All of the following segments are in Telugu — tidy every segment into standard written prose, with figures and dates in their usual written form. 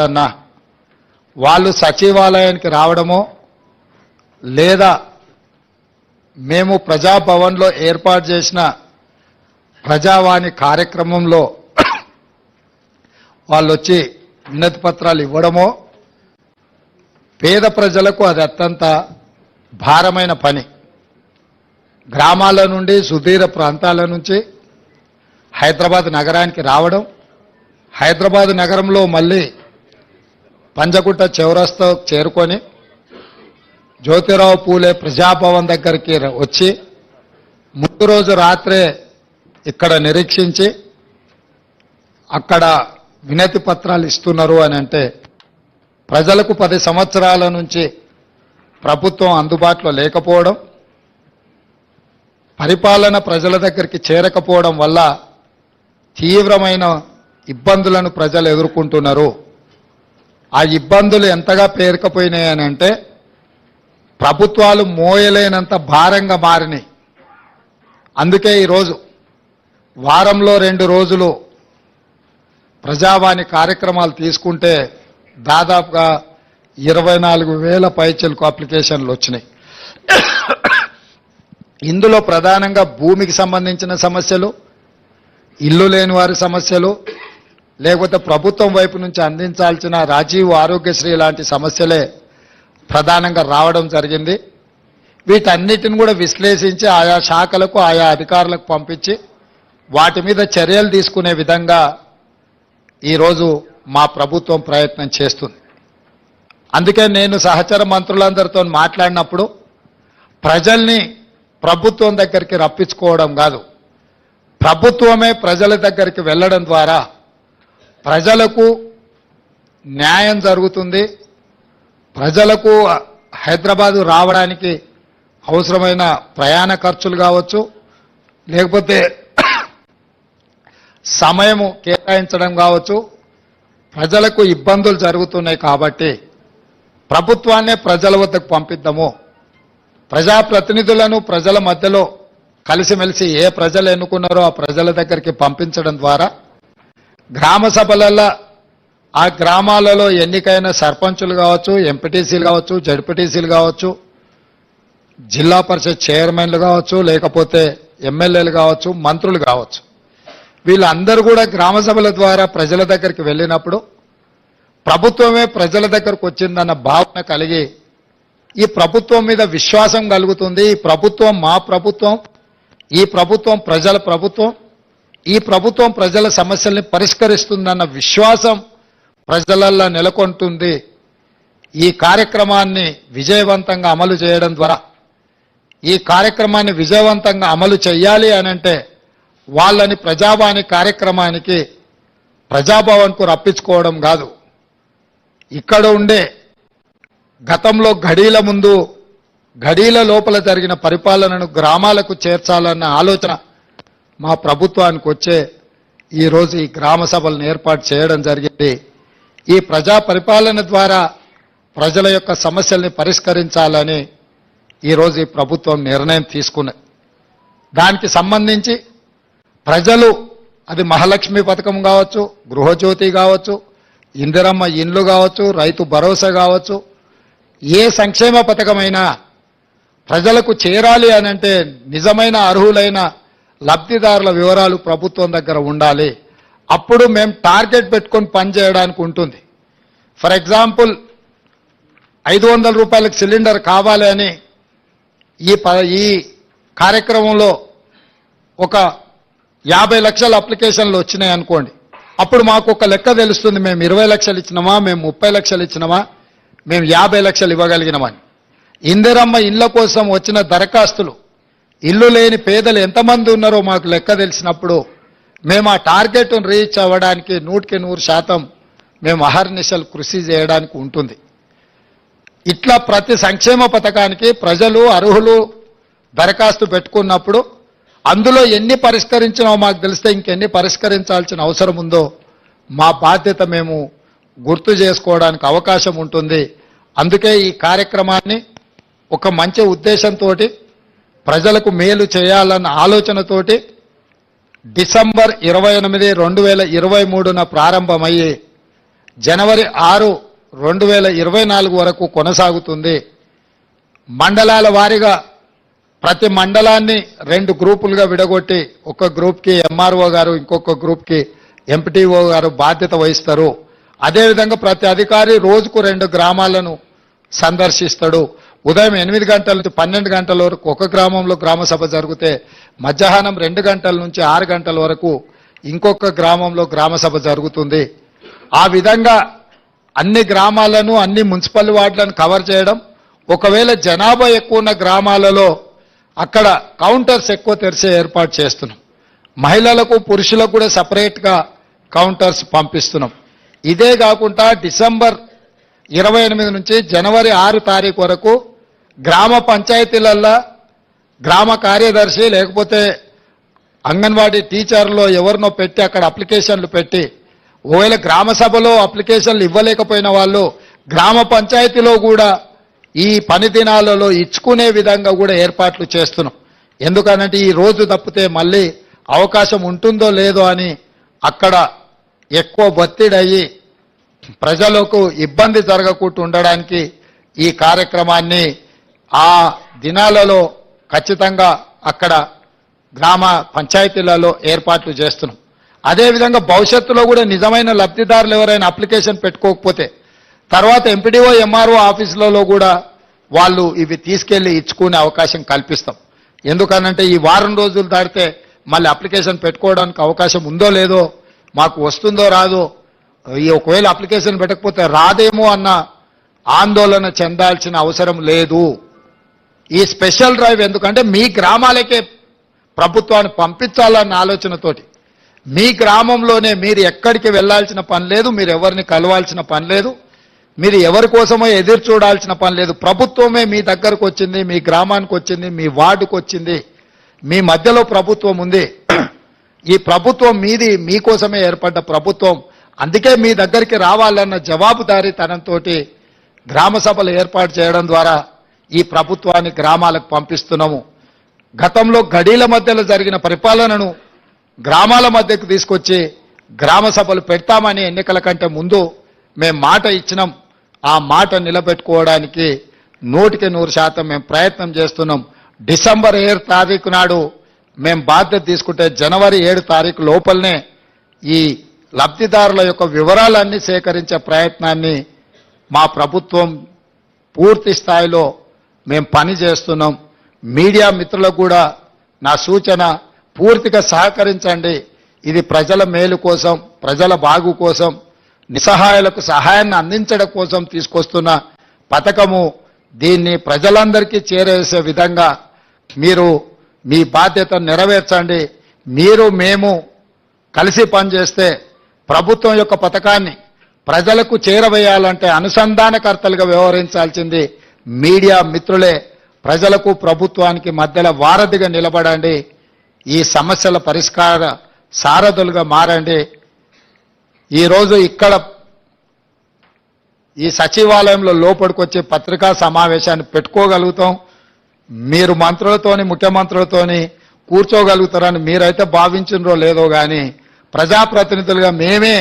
అన్నా వాళ్ళు సచివాలయానికి రావడమో లేదా మేము ప్రజాభవన్లో ఏర్పాటు చేసిన ప్రజావాణి కార్యక్రమంలో వాళ్ళు వచ్చి వినతి పత్రాలు ఇవ్వడమో పేద ప్రజలకు అది అత్యంత భారమైన పని. గ్రామాల నుండి సుదూర ప్రాంతాల నుంచి హైదరాబాద్ నగరానికి రావడం, హైదరాబాద్ నగరంలో మళ్ళీ పంజగుట్ట చౌరస్తా చేరుకొని జ్యోతిరావు పూలే ప్రజాభవన్ దగ్గరికి వచ్చి ముందు రోజు రాత్రే ఇక్కడ నిరీక్షించి అక్కడ వినతి పత్రాలు ఇస్తున్నారు అని అంటే ప్రజలకు 10 సంవత్సరాల నుంచి ప్రభుత్వం అందుబాటులో లేకపోవడం, పరిపాలన ప్రజల దగ్గరికి చేరకపోవడం వల్ల తీవ్రమైన ఇబ్బందులను ప్రజలు ఎదుర్కొంటున్నారు. ఆ ఇబ్బందులు ఎంతగా పేరుకపోయినాయని అంటే ప్రభుత్వాలు మోయలేనంత భారంగా మారినాయి. అందుకే ఈరోజు వారంలో 2 రోజులు ప్రజావాణి కార్యక్రమాలు తీసుకుంటే దాదాపుగా 24,000 పైచిలకు అప్లికేషన్లు వచ్చినాయి. ఇందులో ప్రధానంగా భూమికి సంబంధించిన సమస్యలు, ఇల్లు లేని వారి సమస్యలు, లేకపోతే ప్రభుత్వం వైపు నుంచి అందించాల్సిన రాజీవ్ ఆరోగ్యశ్రీ లాంటి సమస్యలే ప్రధానంగా రావడం జరిగింది. వీటన్నిటిని కూడా విశ్లేషించి ఆయా శాఖలకు ఆయా అధికారులకు పంపించి వాటి మీద చర్యలు తీసుకునే విధంగా ఈరోజు మా ప్రభుత్వం ప్రయత్నం చేస్తుంది. అందుకే నేను సహచర మంత్రులందరితో మాట్లాడినప్పుడు ప్రజల్ని ప్రభుత్వం దగ్గరికి రప్పించుకోవడం కాదు, ప్రభుత్వమే ప్రజల దగ్గరికి వెళ్ళడం ద్వారా ప్రజలకు న్యాయం జరుగుతుంది. ప్రజలకు హైదరాబాదు రావడానికి అవసరమైన ప్రయాణ ఖర్చులు కావచ్చు, లేకపోతే సమయము కేటాయించడం కావచ్చు, ప్రజలకు ఇబ్బందులు జరుగుతున్నాయి. కాబట్టి ప్రభుత్వాన్నే ప్రజల వద్దకు పంపిద్దాము, ప్రజాప్రతినిధులను ప్రజల మధ్యలో కలిసిమెలిసి ఏ ప్రజలు ఎన్నుకున్నారో ఆ ప్రజల దగ్గరికి పంపించడం ద్వారా గ్రామ సభలలో ఆ గ్రామాలలో ఎన్నికైన సర్పంచులు కావచ్చు, ఎంపీటీసీలు కావచ్చు, జడ్పీటీసీలు కావచ్చు, జిల్లా పరిషత్ చైర్మన్లు కావచ్చు, లేకపోతే ఎమ్మెల్యేలు కావచ్చు, మంత్రులు కావచ్చు, వీళ్ళందరూ కూడా గ్రామ సభల ద్వారా ప్రజల దగ్గరికి వెళ్ళినప్పుడు ప్రభుత్వమే ప్రజల దగ్గరకు వచ్చిందన్న భావన కలిగి ఈ ప్రభుత్వం మీద విశ్వాసం కలుగుతుంది. ఈ ప్రభుత్వం మా ప్రభుత్వం, ఈ ప్రభుత్వం ప్రజల ప్రభుత్వం, ఈ ప్రభుత్వం ప్రజల సమస్యల్ని పరిష్కరిస్తుందన్న విశ్వాసం ప్రజలల్లో నెలకొంటుంది. ఈ కార్యక్రమాన్ని విజయవంతంగా అమలు చేయడం ద్వారా, ఈ కార్యక్రమాన్ని విజయవంతంగా అమలు చేయాలి అనంటే వాళ్ళని ప్రజావాణి కార్యక్రమానికి ప్రజాభవన్కు రప్పించుకోవడం కాదు, ఇక్కడ ఉండే గతంలో గడీల ముందు గడీల లోపల జరిగిన పరిపాలనను గ్రామాలకు చేర్చాలన్న ఆలోచన మా ప్రభుత్వానికి వచ్చే ఈరోజు ఈ గ్రామ సభలను ఏర్పాటు చేయడం జరిగింది. ఈ ప్రజా పరిపాలన ద్వారా ప్రజల యొక్క సమస్యల్ని పరిష్కరించాలని ఈరోజు ఈ ప్రభుత్వం నిర్ణయం తీసుకున్నది. దానికి సంబంధించి ప్రజలు అది మహాలక్ష్మి పథకం కావచ్చు, గృహజ్యోతి కావచ్చు, ఇందిరమ్మ ఇండ్లు కావచ్చు, రైతు భరోసా కావచ్చు, ఏ సంక్షేమ పథకమైనా ప్రజలకు చేరాలి అనంటే నిజమైన అర్హులైన లబ్ధిదారుల వివరాలు ప్రభుత్వం దగ్గర ఉండాలి. అప్పుడు మేము టార్గెట్ పెట్టుకొని పనిచేయడానికి ఉంటుంది. ఫర్ ఎగ్జాంపుల్ 500 రూపాయలకు సిలిండర్ కావాలి అని ఈ కార్యక్రమంలో ఒక 50 లక్షల అప్లికేషన్లు వచ్చినాయి అనుకోండి, అప్పుడు మాకు ఒక లెక్క తెలుస్తుంది, మేము 20 లక్షలు ఇచ్చినామా, మేము 30 లక్షలు ఇచ్చినామా, మేము 50 లక్షలు ఇవ్వగలిగినామని. ఇందిరమ్మ ఇళ్ల కోసం వచ్చిన దరఖాస్తులు, ఇల్లు లేని పేదలు ఎంతమంది ఉన్నారో మాకు లెక్క తెలిసినప్పుడు మేము ఆ టార్గెట్ను రీచ్ అవ్వడానికి 100% మేము అహర్నిశలు కృషి చేయడానికి ఉంటుంది. ఇట్లా ప్రతి సంక్షేమ పథకానికి ప్రజలు అర్హులు దరఖాస్తు పెట్టుకున్నప్పుడు అందులో ఎన్ని పరిష్కరించినో మాకు తెలిస్తే ఇంకెన్ని పరిష్కరించాల్సిన అవసరం ఉందో మా బాధ్యత మేము గుర్తు చేసుకోవడానికి అవకాశం ఉంటుంది. అందుకే ఈ కార్యక్రమాన్ని ఒక మంచి ఉద్దేశంతో ప్రజలకు మేలు చేయాలన్న ఆలోచనతోటి డిసెంబర్ 28, 2023న ప్రారంభమయ్యి జనవరి 6, 2024 వరకు కొనసాగుతుంది. మండలాల వారీగా ప్రతి మండలాన్ని 2 గ్రూపులుగా విడగొట్టి ఒక గ్రూప్కి ఎంఆర్ఓ గారు, ఇంకొక గ్రూప్కి ఎంపీటీఓ గారు బాధ్యత వహిస్తారు. అదేవిధంగా ప్రతి అధికారి రోజుకు 2 గ్రామాలను సందర్శిస్తాడు. ఉదయం 8 గంటల నుంచి 12 గంటల వరకు ఒక గ్రామంలో గ్రామ సభ జరిగితే మధ్యాహ్నం 2 గంటల నుంచి 6 గంటల వరకు ఇంకొక గ్రామంలో గ్రామ సభ జరుగుతుంది. ఆ విధంగా అన్ని గ్రామాలను, అన్ని మున్సిపల్ వార్డులను కవర్ చేయడం. ఒకవేళ జనాభా ఎక్కువ ఉన్న గ్రామాలలో అక్కడ కౌంటర్స్ ఎక్కువ తెరిచే ఏర్పాటు చేస్తున్నాం. మహిళలకు, పురుషులకు కూడా సపరేట్గా కౌంటర్స్ పంపిస్తున్నాం. ఇదే కాకుండా డిసెంబర్ 28 నుంచి జనవరి 6 తారీఖు వరకు గ్రామ పంచాయతీలల్లో గ్రామ కార్యదర్శి లేకపోతే అంగన్వాడీ టీచర్లో ఎవరినో పెట్టి అక్కడ అప్లికేషన్లు పెట్టి, ఒకవేళ గ్రామ సభలో అప్లికేషన్లు ఇవ్వలేకపోయిన వాళ్ళు గ్రామ పంచాయతీలో కూడా ఈ పని దినాలలో ఇచ్చుకునే విధంగా కూడా ఏర్పాట్లు చేస్తున్నాం. ఎందుకనంటే ఈ రోజు తప్పితే మళ్ళీ అవకాశం ఉంటుందో లేదో అని అక్కడ ఎక్కువ ఒత్తిడి అయ్యి ప్రజలకు ఇబ్బంది జరగకుండా ఉండడానికి ఈ కార్యక్రమాన్ని ఆ దినాలలో ఖచ్చితంగా అక్కడ గ్రామ పంచాయతీలలో ఏర్పాట్లు చేస్తున్నాం. అదేవిధంగా భవిష్యత్తులో కూడా నిజమైన లబ్ధిదారులు ఎవరైనా అప్లికేషన్ పెట్టుకోకపోతే తర్వాత ఎంపీడీఓ, ఎంఆర్ఓ ఆఫీసులలో కూడా వాళ్ళు ఇవి తీసుకెళ్లి ఇచ్చుకునే అవకాశం కల్పిస్తాం. ఎందుకనంటే ఈ వారం రోజులు దాటితే మళ్ళీ అప్లికేషన్ పెట్టుకోవడానికి అవకాశం ఉందో లేదో, మాకు వస్తుందో రాదో, ఈ ఒకవేళ అప్లికేషన్ పెట్టకపోతే రాదేమో అన్న ఆందోళన చెందాల్సిన అవసరం లేదు. ఈ స్పెషల్ డ్రైవ్ ఎందుకంటే మీ గ్రామాలకే ప్రభుత్వాన్ని పంపించాలన్న ఆలోచనతోటి, మీ గ్రామంలోనే మీరు ఎక్కడికి వెళ్లాల్సిన పని లేదు, మీరు ఎవరిని కలవాల్సిన పని లేదు, మీరు ఎవరి కోసమో ఎదురు చూడాల్సిన పని లేదు. ప్రభుత్వమే మీ దగ్గరకు వచ్చింది, మీ గ్రామానికి వచ్చింది, మీ వార్డుకు వచ్చింది, మీ మధ్యలో ప్రభుత్వం ఉంది. ఈ ప్రభుత్వం మీది, మీకోసమే ఏర్పడ్డ ప్రభుత్వం. అందుకే మీ దగ్గరికి రావాలన్న జవాబుదారీతనంతో గ్రామ సభలు ఏర్పాటు చేయడం ద్వారా ఈ ప్రభుత్వాన్ని గ్రామాలకు పంపిస్తున్నాము. గతంలో గడీల మధ్యలో జరిగిన పరిపాలనను గ్రామాల మధ్యకు తీసుకొచ్చి గ్రామ సభలు పెడతామని ఎన్నికల కంటే ముందు మేము మాట ఇచ్చినాం. ఆ మాట నిలబెట్టుకోవడానికి 100% మేము ప్రయత్నం చేస్తున్నాం. డిసెంబర్ 7 తారీఖు నాడు మేము బాధ్యత తీసుకుంటే జనవరి 7 తారీఖు లోపలనే ఈ లబ్ధిదారుల యొక్క వివరాలన్నీ సేకరించే ప్రయత్నాన్ని మా ప్రభుత్వం పూర్తి స్థాయిలో మేము పని చేస్తున్నాం. మీడియా మిత్రులకు కూడా నా సూచన, పూర్తిగా సహకరించండి. ఇది ప్రజల మేలు కోసం, ప్రజల బాగు కోసం, నిస్సహాయులకు సహాయాన్ని అందించడం కోసం తీసుకొస్తున్న పథకము. దీన్ని ప్రజలందరికీ చేరేసే విధంగా మీరు మీ బాధ్యత నెరవేర్చండి. మీరు మేము కలిసి పనిచేస్తే ప్రభుత్వం యొక్క పథకాన్ని ప్రజలకు చేరవేయాలంటే అనుసంధానకర్తలుగా వ్యవహరించాల్సింది మీడియా మిత్రులే. ప్రజలకు ప్రభుత్వానికి మధ్యలో వారధిగా నిలబడండి. ఈ సమస్యల పరిష్కార సారథులుగా మారండి. ఈరోజు ఇక్కడ ఈ సచివాలయంలో లోపలికొచ్చే పత్రికా సమావేశాన్ని పెట్టుకోగలుగుతాం. మీరు మంత్రులతోని, ముఖ్యమంత్రులతోని కూర్చోగలుగుతారని మీరైతే భావించినరో లేదో కానీ ప్రజాప్రతినిధులుగా మేమే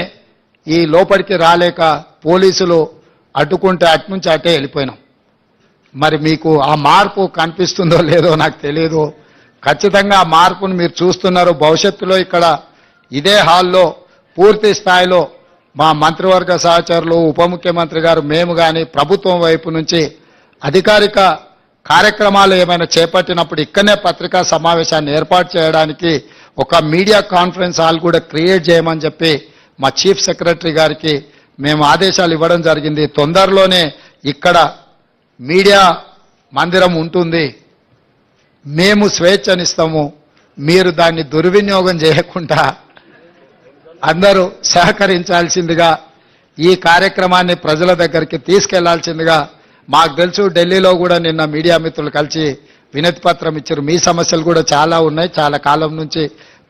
ఈ లోపలికి రాలేక పోలీసులు అడ్డుకుంటే అట్నుంచి అటే వెళ్ళిపోయినాం. మరి మీకు ఆ మార్పు కనిపిస్తుందో లేదో నాకు తెలియదు. ఖచ్చితంగా ఆ మార్పును మీరు చూస్తున్నారు. భవిష్యత్తులో ఇక్కడ ఇదే హాల్లో పూర్తి స్థాయిలో మా మంత్రివర్గ సహచరులు, ఉప ముఖ్యమంత్రి గారు, మేము కానీ ప్రభుత్వం వైపు నుంచి అధికారిక కార్యక్రమాలు ఏమైనా చేపట్టినప్పుడు ఇక్కడనే పత్రికా సమావేశాన్ని ఏర్పాటు చేయడానికి ఒక మీడియా కాన్ఫరెన్స్ హాల్ కూడా క్రియేట్ చేయమని చెప్పి మా చీఫ్ సెక్రటరీ గారికి మేము ఆదేశాలు ఇవ్వడం జరిగింది. తొందరలోనే ఇక్కడ మీడియా మందిరం ఉంటుంది. మేము స్వేచ్ఛనిస్తాము. మీరు దాన్ని దుర్వినియోగం చేయకుండా అందరూ సహకరించాల్సిందిగా, ఈ కార్యక్రమాన్ని ప్రజల దగ్గరికి తీసుకెళ్లాల్సిందిగా. మాకు తెలుసు ఢిల్లీలో కూడా నిన్న మీడియా మిత్రులు కలిసి వినతి పత్రం ఇచ్చారు. మీ సమస్యలు కూడా చాలా ఉన్నాయి, చాలా కాలం నుంచి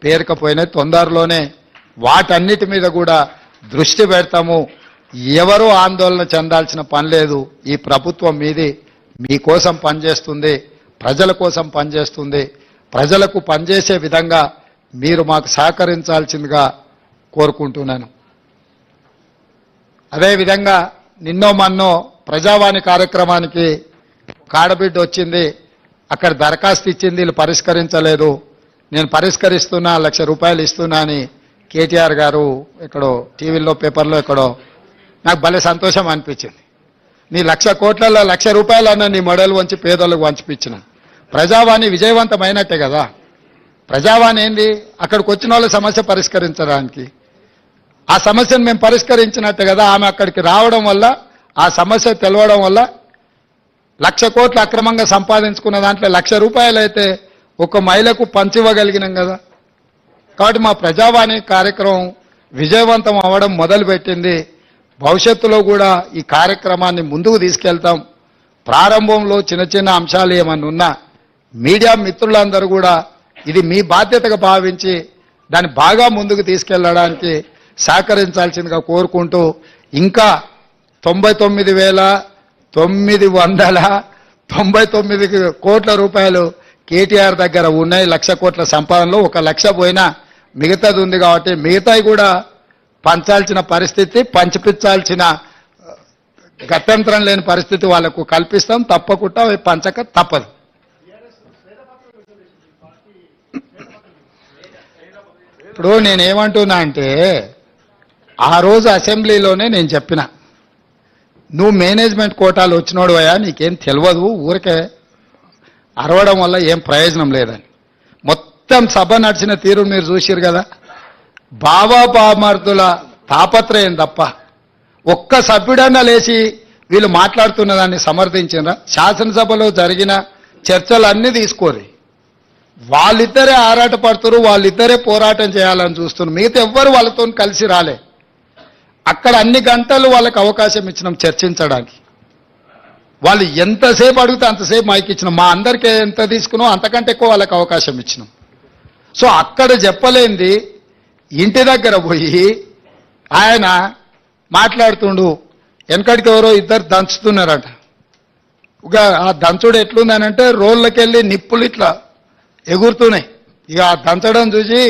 పేరుకపోయినాయి. తొందరలోనే వాటన్నిటి మీద కూడా దృష్టి పెడతాము. ఎవరూ ఆందోళన చెందాల్సిన పని లేదు. ఈ ప్రభుత్వం మీది, మీకోసం పనిచేస్తుంది, ప్రజల కోసం పనిచేస్తుంది. ప్రజలకు పనిచేసే విధంగా మీరు మాకు సహకరించాల్సిందిగా కోరుకుంటున్నాను. అదేవిధంగా నిన్నో మన్నో ప్రజావాణి కార్యక్రమానికి కాడబిడ్డ వచ్చింది, అక్కడ దరఖాస్తు ఇచ్చింది, వీళ్ళు పరిష్కరించలేదు, నేను పరిష్కరిస్తున్నా, ₹1,00,000 ఇస్తున్నా అని కేటీఆర్ గారు ఎక్కడో టీవీలో పేపర్లో ఎక్కడో నాకు భలే సంతోషం అనిపించింది. నీ 1,00,000 కోట్లలో ₹1,00,000 అన్న నీ మొడలు వంచి పేదలకు వంచిపించిన ప్రజావాణి విజయవంతమైనట్టే కదా. ప్రజావాణి ఏంది, అక్కడికి వచ్చిన వాళ్ళ సమస్య పరిష్కరించడానికి, ఆ సమస్యను మేము పరిష్కరించినట్టే కదా. ఆమె అక్కడికి రావడం వల్ల, ఆ సమస్య తెలవడం వల్ల 1,00,000 కోట్లు అక్రమంగా సంపాదించుకున్న దాంట్లో ₹1,00,000 అయితే ఒక మహిళకు పంచివ్వగలిగినాం కదా. కాబట్టి మా ప్రజావాణి కార్యక్రమం విజయవంతం అవ్వడం మొదలుపెట్టింది. భవిష్యత్తులో కూడా ఈ కార్యక్రమాన్ని ముందుకు తీసుకెళ్తాం. ప్రారంభంలో చిన్న చిన్న అంశాలు ఏమన్నా ఉన్నా మీడియా మిత్రులందరూ కూడా ఇది మీ బాధ్యతగా భావించి దాన్ని బాగా ముందుకు తీసుకెళ్లడానికి సహకరించాల్సిందిగా కోరుకుంటూ, ఇంకా 99,999 కోట్ల రూపాయలు కేటీఆర్ దగ్గర ఉన్నాయి. 1,00,000 కోట్ల సంపాదనలో 1,00,000 పోయినా మిగతాది ఉంది కాబట్టి మిగతాయి కూడా పంచాల్సిన పరిస్థితి, పంచిపించాల్సిన గత్యంతరం లేని పరిస్థితి వాళ్ళకు కల్పిస్తాం. తప్పకుండా అవి పంచక తప్పదు. ఇప్పుడు నేనేమంటున్నా అంటే, ఆ రోజు అసెంబ్లీలోనే నేను చెప్పిన, నువ్వు మేనేజ్మెంట్ కోటాలు వచ్చినోడు అయ్యా, నీకేం తెలియదు, ఊరికే అరవడం వల్ల ఏం ప్రయోజనం లేదని. మొత్తం సభ నడిచిన తీరు మీరు చూసిరు కదా. బామర్దుల తాపత్రయం తప్ప ఒక్క సభ్యుడన్నా లేచి వీళ్ళు మాట్లాడుతున్న దాన్ని సమర్థించినరా? శాసనసభలో జరిగిన చర్చలన్నీ తీసుకోరు, వాళ్ళిద్దరే ఆరాటపడుతున్నారు, వాళ్ళిద్దరే పోరాటం చేయాలని చూస్తున్నారు. మిగతా ఎవ్వరు వాళ్ళతో కలిసి రాలే. అక్కడ అన్ని గంటలు వాళ్ళకి అవకాశం ఇచ్చినాం చర్చించడానికి. వాళ్ళు ఎంతసేపు అడిగితే అంతసేపు మైక్ ఇచ్చినాం. మా అందరికీ ఎంత తీసుకున్నాం అంతకంటే ఎక్కువ వాళ్ళకి అవకాశం ఇచ్చినాం. సో అక్కడ చెప్పలేంది ఇంటి దగ్గర పోయి ఆయన మాట్లాడుతుండు. వెనకడికి ఎవరో ఇద్దరు దంచుతున్నారట. ఇక ఆ దంచుడు ఎట్లుందనంటే రోళ్ళకెళ్ళి నిప్పులు ఇట్లా ఎగురుతున్నాయి. ఇక ఆ దంచడం చూసి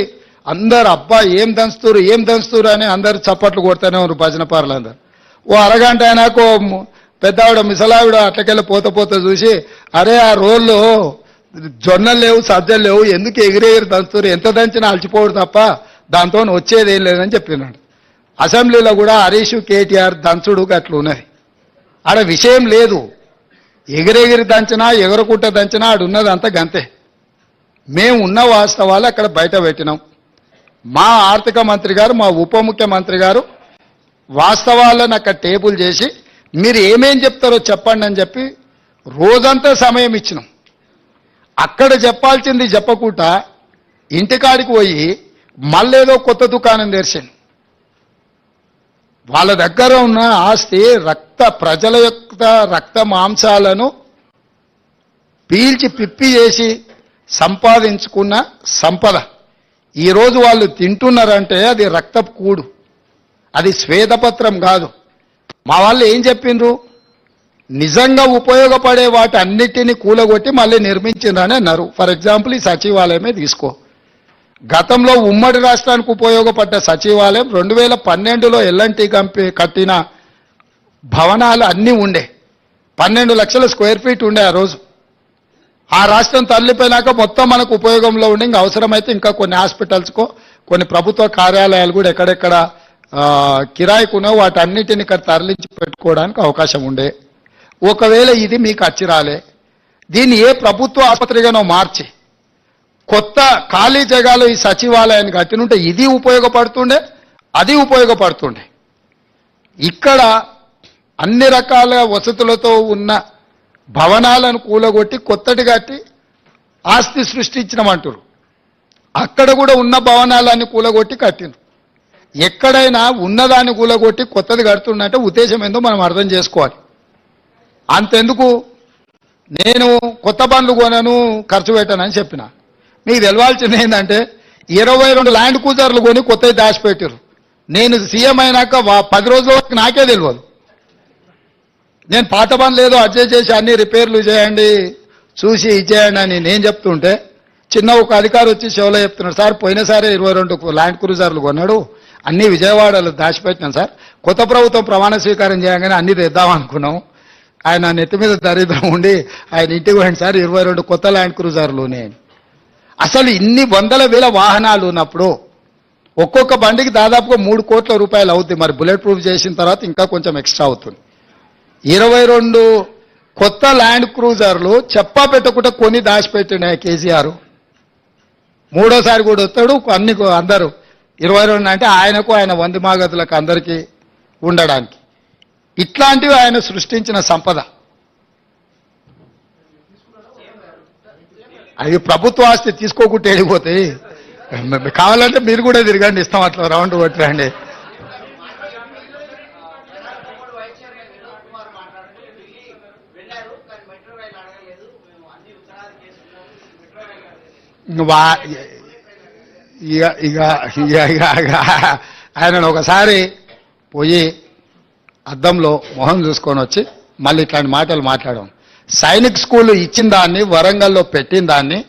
అందరు అబ్బా ఏం దంచుతురు అని అందరు చప్పట్లు కొడతానే ఉన్నారు భజన పార్లందరూ. ఓ అరగంట అయినాక పెద్దవాడు మిసలావిడ అట్లకెళ్ళి పోత చూసి, అరే ఆ రోళ్ళు జొన్నలు లేవు, సజ్జలు లేవు, ఎందుకు ఎగిరెగిరి దంచుతురు, ఎంత దంచినా అలచిపోడు తప్ప దాంతో వచ్చేది ఏం లేదని చెప్పినాడు. అసెంబ్లీలో కూడా హరీష్ కేటీఆర్ దంచుడు అట్లా ఉన్నది. ఆడ విషయం లేదు, ఎగిరెగిరి దంచినా ఎగరకుట్ట దంచినా ఆడున్నది అంతా గంతే. మేము ఉన్న వాస్తవాలు అక్కడ బయట పెట్టినాం. మా ఆర్థిక మంత్రి గారు, మా ఉప ముఖ్యమంత్రి గారు వాస్తవాలను అక్కడ టేబుల్ చేసి మీరు ఏమేం చెప్తారో చెప్పండి అని చెప్పి రోజంతా సమయం ఇచ్చినాం. అక్కడ చెప్పాల్సింది చెప్పకుండా ఇంటికాడికి పోయి మళ్ళేదో కొత్త దుకాణం తెరిచాను. వాళ్ళ దగ్గర ఉన్న ఆస్తి ప్రజల యొక్క రక్త మాంసాలను పీల్చి పిప్పి చేసి సంపాదించుకున్న సంపద ఈరోజు వాళ్ళు తింటున్నారంటే అది రక్తపు కూడు, అది శ్వేతపత్రం కాదు. మా వాళ్ళు ఏం చెప్పిండ్రు, నిజంగా ఉపయోగపడే వాటి అన్నిటినీ కూలగొట్టి మళ్ళీ నిర్మించిండ్రని అన్నారు. ఫర్ ఎగ్జాంపుల్ ఈ సచివాలయమే తీసుకో. గతంలో ఉమ్మడి రాష్ట్రానికి ఉపయోగపడ్డ సచివాలయం 2012లో ఎల్ఎన్టీ కంపెనీ కట్టిన భవనాలు అన్నీ ఉండే, 12 లక్షల స్క్వేర్ ఫీట్ ఉండే ఆ రోజు. ఆ రాష్ట్రం తరలిపోయినాక మొత్తం మనకు ఉపయోగంలో ఉండి ఇంకా అవసరమైతే ఇంకా కొన్ని హాస్పిటల్స్కో కొన్ని ప్రభుత్వ కార్యాలయాలు కూడా ఎక్కడెక్కడ కిరాయికునో వాటి అన్నిటిని ఇక్కడ తరలించి పెట్టుకోవడానికి అవకాశం ఉండే. ఒకవేళ ఇది మీకు అచ్చి రాలే, దీన్ని ఏ ప్రభుత్వ ఆసుపత్రిగానో మార్చి కొత్త ఖాళీ జగాలో ఈ సచివాలయాన్ని కట్టినుంటే ఇది ఉపయోగపడుతుండే, అది ఉపయోగపడుతుండే. ఇక్కడ అన్ని రకాల వసతులతో ఉన్న భవనాలను కూలగొట్టి కొత్తటి కట్టి ఆస్తి సృష్టించినమంటారు. అక్కడ కూడా ఉన్న భవనాలన్నీ కూలగొట్టి కట్టినారు. ఎక్కడైనా ఉన్నదాన్ని కూలగొట్టి కొత్తది కడుతుందంటే ఉద్దేశం ఏందో మనం అర్థం చేసుకోవాలి. అంతెందుకు నేను కొత్త బండ్లు కొనను, ఖర్చు పెట్టానని చెప్పిన. మీకు తెలవాల్సింది ఏంటంటే 22 ల్యాండ్ క్రూజర్లు కొని కొత్తవి దాచిపెట్టారు. నేను సీఎం అయినాక 10 రోజుల వరకు నాకే తెలియదు. నేను పాత బండ్లు ఏదో అడ్జస్ట్ చేసి అన్ని రిపేర్లు చేయండి, చూసి ఇచ్చేయండి అని నేను చెప్తుంటే చిన్న ఒక అధికారి వచ్చి షోలో చెప్తున్నాడు, సార్ పోయినసారి 22 ల్యాండ్ క్రూజర్లు కొన్నాడు, అన్ని విజయవాడలో దాచిపెట్టినాం సార్. కొత్త ప్రభుత్వం ప్రమాణ స్వీకారం చేయగానే అన్ని తెద్దాం అనుకున్నాం. ఆయన నెత్తి మీద దరిద్రం ఉండి ఆయన ఇంటికి పోయింది సార్. 22 కొత్త ల్యాండ్ క్రూజర్లునే. అసలు ఇన్ని వందల వేల వాహనాలు ఉన్నప్పుడు ఒక్కొక్క బండికి దాదాపుగా 3 కోట్ల రూపాయలు అవుతుంది. మరి బుల్లెట్ ప్రూఫ్ చేసిన తర్వాత ఇంకా కొంచెం ఎక్స్ట్రా అవుతుంది. 22 కొత్త ల్యాండ్ క్రూజర్లు చెప్పా పెట్టకుండా కొని దాచిపెట్టిన కేసీఆర్. మూడోసారి కూడా వస్తాడు అన్ని అందరూ 22 అంటే ఆయనకు ఆయన వంది మాగతులకు అందరికీ ఉండడానికి. ఇట్లాంటివి ఆయన సృష్టించిన సంపద. అది ప్రభుత్వ ఆస్తి తీసుకోకుండా వెళ్ళిపోతాయి. కావాలంటే మీరు కూడా తిరగండి, ఇస్తాం అట్లా రౌండ్ కొట్టండి. ఆయన ఒకసారి పోయి అద్దంలో మొహం చూసుకొని వచ్చి మళ్ళీ ఇట్లాంటి మాటలు మాట్లాడాం. సైనిక్ స్కూల్ ఇచ్చిన దాన్ని, వరంగల్లో పెట్టిన దాన్ని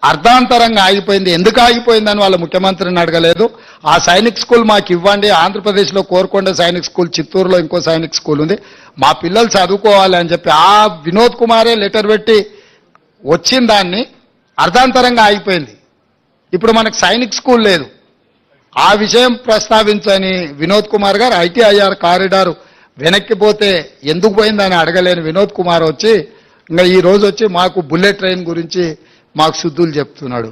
అర్ధాంతరంగా ఆగిపోయింది. ఎందుకు ఆగిపోయిందని వాళ్ళ ముఖ్యమంత్రిని అడగలేదు. ఆ సైనిక్ స్కూల్ మాకు ఇవ్వండి. ఆంధ్రప్రదేశ్లో కోరుకొండ సైనిక్ స్కూల్, చిత్తూరులో ఇంకో సైనిక్ స్కూల్ ఉంది, మా పిల్లలు చదువుకోవాలి అని చెప్పి ఆ వినోద్ కుమారే లెటర్ పెట్టి వచ్చిన దాన్ని అర్ధాంతరంగా ఆగిపోయింది. ఇప్పుడు మనకు సైనిక్ స్కూల్ లేదు. ఆ విషయం ప్రస్తావించని వినోద్ కుమార్ గారు ఐటీఐఆర్ కారిడార్ వెనక్కిపోతే ఎందుకు పోయిందని అడగలేని వినోద్ కుమార్ వచ్చి ఇంకా ఈ రోజు వచ్చి మాకు బుల్లెట్ ట్రైన్ గురించి మాకు శుద్ధులు చెప్తున్నాడు.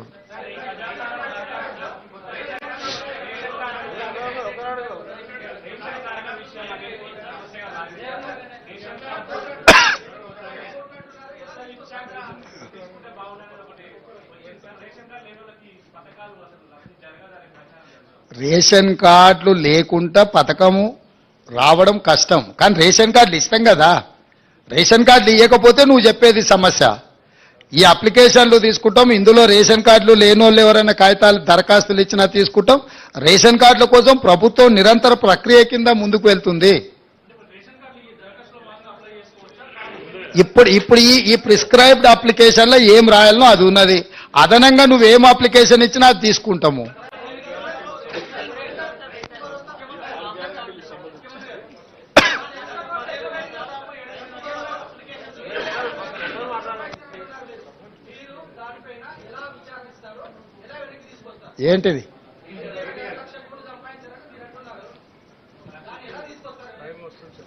రేషన్ కార్డులు లేకుండా పథకము రావడం కష్టం, కానీ రేషన్ కార్డులు ఇస్తాం కదా. రేషన్ కార్డులు ఇవ్వకపోతే నువ్వు చెప్పేది సమస్య. ఈ అప్లికేషన్లు తీసుకుంటాం, ఇందులో రేషన్ కార్డులు లేని వాళ్ళు ఎవరైనా కాగితాలు దరఖాస్తులు ఇచ్చినా తీసుకుంటాం. రేషన్ కార్డుల కోసం ప్రభుత్వం నిరంతర ప్రక్రియ కింద ముందుకు వెళ్తుంది. ఇప్పుడు ఈ ప్రిస్క్రైబ్డ్ అప్లికేషన్లో ఏం రాయాలనో అది ఉన్నది. అదనంగా నువ్వేం అప్లికేషన్ ఇచ్చినా అది తీసుకుంటాము. ఏంటిది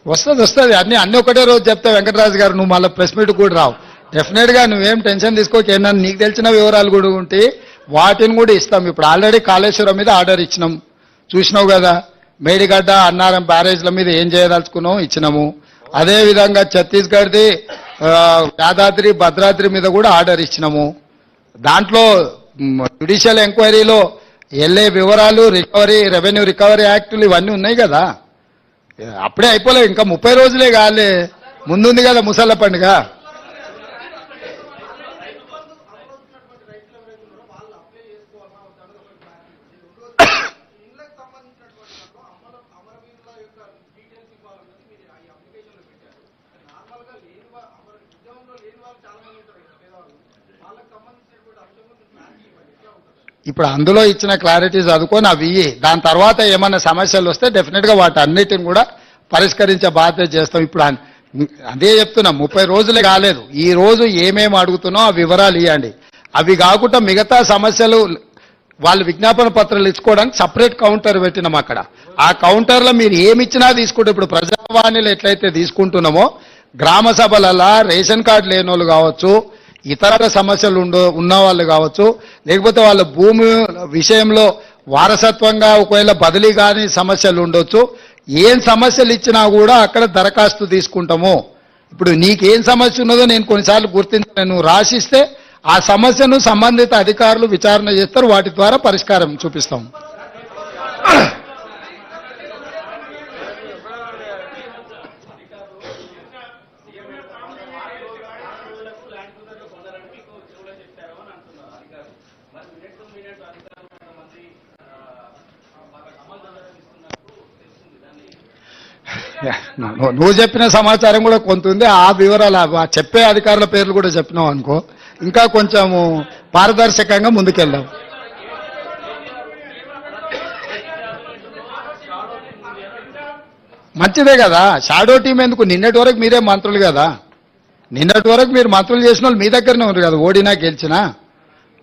వస్తుంది అన్ని ఒకటే రోజు చెప్తా వెంకటరాజు గారు. నువ్వు మళ్ళీ ప్రెస్ మీట్ కూడా రావు. డెఫినెట్గా నువ్వేం టెన్షన్ తీసుకోక. ఏంటన్నా నీకు తెలిసిన వివరాలు కూడా ఉంటే వాటిని కూడా ఇస్తాం. ఇప్పుడు ఆల్రెడీ కాళేశ్వరం మీద ఆర్డర్ ఇచ్చినాం, చూసినావు కదా. మేడిగడ్డ, అన్నారం బ్యారేజ్ల మీద ఏం చేయదలుచుకున్నాం ఇచ్చినాము. అదేవిధంగా ఛత్తీస్గఢ్ది యాదాద్రి, భద్రాద్రి మీద కూడా ఆర్డర్ ఇచ్చినాము. దాంట్లో జ్యుడిషియల్ ఎంక్వైరీలో వెళ్ళే వివరాలు, రికవరీ, రెవెన్యూ రికవరీ యాక్టులు ఇవన్నీ ఉన్నాయి కదా. అప్పుడే అయిపోలేదు, ఇంకా 30 రోజులే కాలే, ముందుంది కదా ముసళ్ళ పండుగ. ఇప్పుడు అందులో ఇచ్చిన క్లారిటీ చదువుకొని అవి దాని తర్వాత ఏమైనా సమస్యలు వస్తే డెఫినెట్గా వాటి అన్నిటిని కూడా పరిష్కరించే బాధ్యత చేస్తాం. ఇప్పుడు అదే చెప్తున్నా, 30 రోజులే కాలేదు. ఈ రోజు ఏమేమి అడుగుతున్నాం ఆ వివరాలు ఇవ్వండి. అవి కాకుండా మిగతా సమస్యలు వాళ్ళు విజ్ఞాపన పత్రాలు ఇచ్చుకోవడానికి సపరేట్ కౌంటర్ పెట్టినాం అక్కడ. ఆ కౌంటర్లో మీరు ఏమి ఇచ్చినా తీసుకుంటే, ఇప్పుడు ప్రజావాణిలో ఎట్లయితే తీసుకుంటున్నామో గ్రామ సభలలో రేషన్ కార్డు లేని వాళ్ళు కావచ్చు, ఇతర సమస్యలు ఉన్న వాళ్ళు కావచ్చు, లేకపోతే వాళ్ళ భూమి విషయంలో వారసత్వంగా ఒకవేళ బదిలీ కాని సమస్యలు ఉండొచ్చు. ఏం సమస్యలు ఇచ్చినా కూడా అక్కడ దరఖాస్తు తీసుకుంటాము. ఇప్పుడు నీకేం సమస్య ఉన్నదో నేను కొన్నిసార్లు గుర్తించాను, నువ్వు రాసిస్తే ఆ సమస్యను సంబంధిత అధికారులు విచారణ చేస్తారు, వాటి ద్వారా పరిష్కారం చూపిస్తాం. నువ్వు చెప్పిన సమాచారం కూడా కొంత ఉంది. ఆ వివరాలు చెప్పే అధికారుల పేర్లు కూడా చెప్పినావు అనుకో, ఇంకా కొంచెము పారదర్శకంగా ముందుకెళ్దాం. మంచిదే కదా, షాడో టీం ఎందుకు? నిన్నటి వరకు మీరే మంత్రులు కదా, నిన్నటి వరకు మీరు మంత్రులు చేసిన వాళ్ళు మీ దగ్గరనే ఉన్నారు కదా, ఓడినా గెలిచినా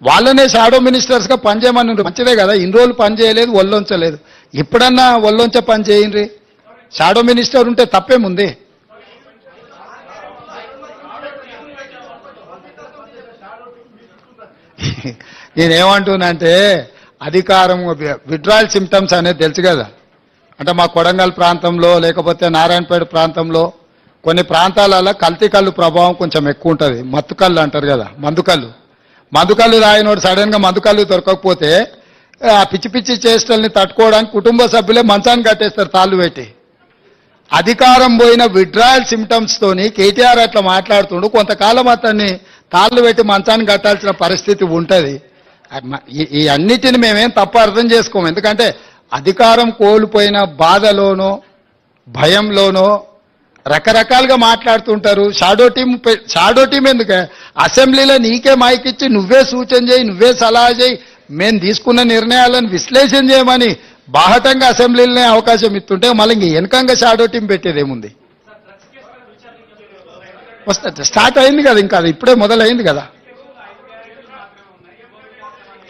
వాళ్ళనే షాడో మినిస్టర్స్గా పనిచేయమని ఉన్నారు. మంచిదే కదా, ఇన్ని రోజులు పని చేయలేదు, ఒళ్ళొంచలేదు, ఇప్పుడన్నా ఒళ్ళొంచే పని చేయండి. షాడో మినిస్టర్ ఉంటే తప్పేముంది? నేనేమంటున్నానంటే అధికారం విడ్రాయల్ సిమ్టమ్స్ అనేది తెలుసు కదా. అంటే మా కొడంగల్ ప్రాంతంలో లేకపోతే నారాయణపేట ప్రాంతంలో కొన్ని ప్రాంతాలలో కల్తీ కళ్ళు ప్రభావం కొంచెం ఎక్కువ ఉంటుంది. మత్తు కళ్ళు అంటారు కదా, మందుకళ్ళు తాగినోడు సడన్గా మందుకళ్ళు దొరకకపోతే ఆ పిచ్చి పిచ్చి చేష్టల్ని తట్టుకోవడానికి కుటుంబ సభ్యులే మంచాన్ని కట్టేస్తారు తాళ్ళు పెట్టి. అధికారం పోయిన విడ్రాయల్ సిమ్టమ్స్ తోని కేటీఆర్ అట్లా మాట్లాడుతుండు. కొంతకాలం అతన్ని తాళ్ళు పెట్టి మంచాన్ని కట్టాల్సిన పరిస్థితి ఉంటుంది. ఈ అన్నిటిని మేమేం తప్పు అర్థం చేసుకోము. ఎందుకంటే అధికారం కోల్పోయిన బాధలోనో భయంలోనో రకరకాలుగా మాట్లాడుతుంటారు. షాడో టీం ఎందుకే? అసెంబ్లీలో నీకే మైకిచ్చి నువ్వే సూచన చేయి, నువ్వే సలహా చేయి, మేము తీసుకున్న నిర్ణయాలను విశ్లేషణ చేయమని బాహటంగా అసెంబ్లీలోనే అవకాశం ఇస్తుంటే మళ్ళీ ఇంక వెనకంగా షాడో టీం పెట్టేదేముంది? వస్తా స్టార్ట్ అయింది కదా, ఇంకా అది ఇప్పుడే మొదలైంది కదా.